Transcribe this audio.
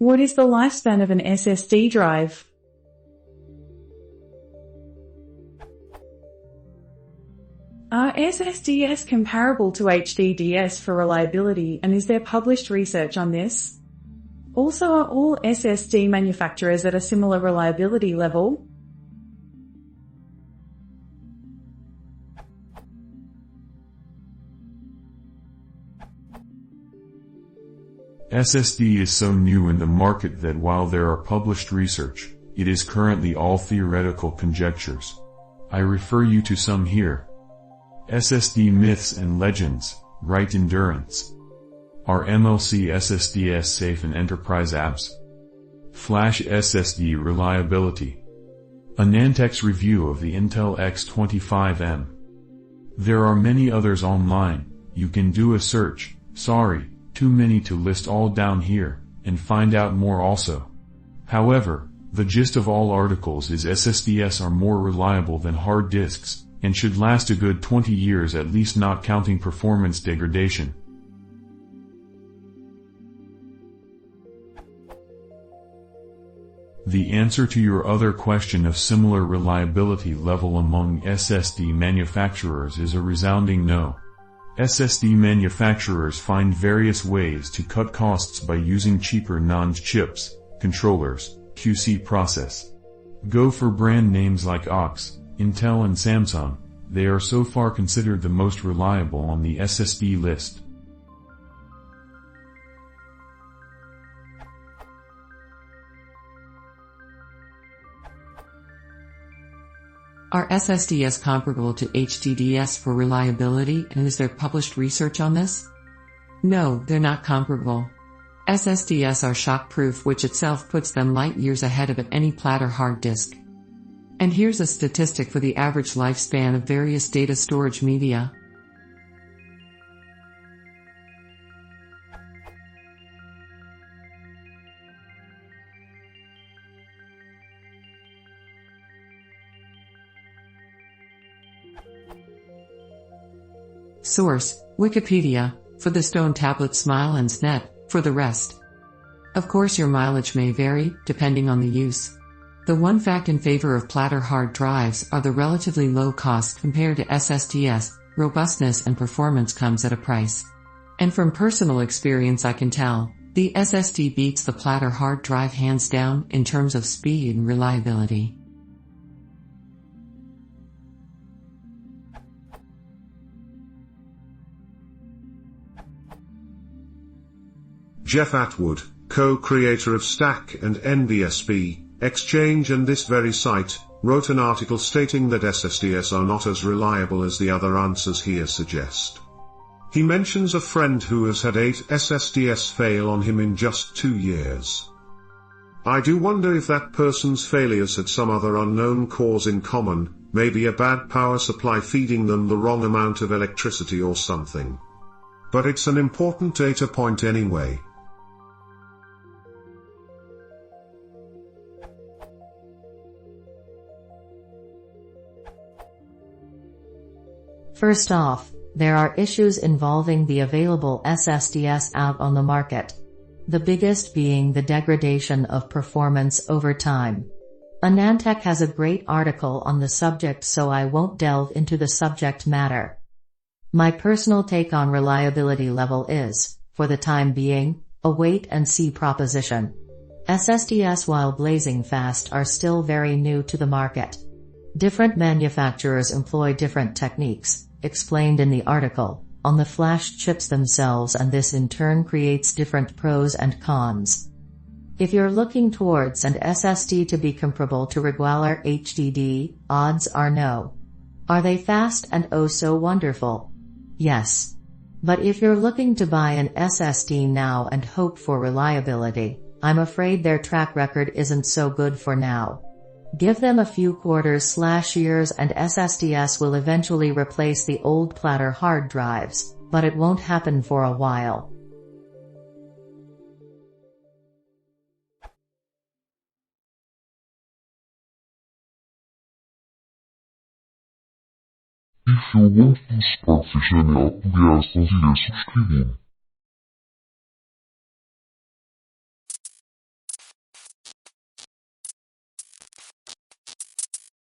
What is the lifespan of an SSD drive? Are SSDs comparable to HDDs for reliability, and is there published research on this? Also, are all SSD manufacturers at a similar reliability level? SSD is so new in the market that while there are published research, it is currently all theoretical conjectures. I refer you to some here. SSD myths and legends, write endurance. Are MLC SSDs safe in enterprise apps? Flash SSD reliability. AnandTech's review of the Intel X25M. There are many others online. You can do a search, sorry, too many to list all down here, and find out more also. However, the gist of all articles is SSDs are more reliable than hard disks, and should last a good 20 years at least, not counting performance degradation. The answer to your other question of similar reliability level among SSD manufacturers is a resounding no. SSD manufacturers find various ways to cut costs by using cheaper NAND chips, controllers, QC process. Go for brand names like AUX, Intel and Samsung. They are so far considered the most reliable on the SSD list. Are SSDs comparable to HDDs for reliability, and is there published research on this? No, they're not comparable. SSDs are shock-proof, which itself puts them light years ahead of any platter hard disk. And here's a statistic for the average lifespan of various data storage media. Source: Wikipedia. For the stone tablet, Smile and SNET. For the rest. Of course, your mileage may vary, depending on the use. The one fact in favor of platter hard drives are the relatively low cost compared to SSDs. Robustness and performance comes at a price. And from personal experience I can tell, the SSD beats the platter hard drive hands down in terms of speed and reliability. Jeff Atwood, co-creator of Stack and NBSP, Exchange and this very site, wrote an article stating that SSDs are not as reliable as the other answers here suggest. He mentions a friend who has had 8 SSDs fail on him in just 2 years. I do wonder if that person's failures had some other unknown cause in common, maybe a bad power supply feeding them the wrong amount of electricity or something. But it's an important data point anyway. First off, there are issues involving the available SSDs out on the market. The biggest being the degradation of performance over time. AnandTech has a great article on the subject, so I won't delve into the subject matter. My personal take on reliability level is, for the time being, a wait-and-see proposition. SSDs, while blazing fast, are still very new to the market. Different manufacturers employ different techniques, explained in the article, on the flash chips themselves, and this in turn creates different pros and cons. If you're looking towards an SSD to be comparable to regular HDD, odds are no. Are they fast and oh so wonderful? Yes. But if you're looking to buy an SSD now and hope for reliability, I'm afraid their track record isn't so good for now. Give them a few quarters/years and SSDs will eventually replace the old platter hard drives, but it won't happen for a while. If you want this part channel, please consider subscribing.